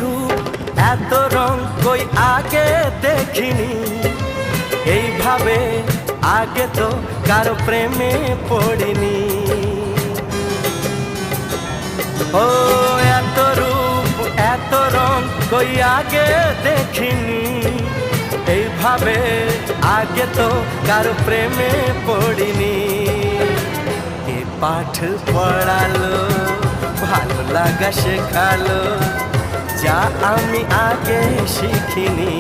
রূপ এত রং কই আগে দেখিনি, এইভাবে আগে তো কারো প্রেমে পড়িনি। ও এত রূপ এত রং কই আগে দেখিনি, এইভাবে আগে তো কারো প্রেমে পড়িনি। কে পাঠ পড়ালো, ভালো লাগা শেখালো, যা আমি আগে শিখিনি।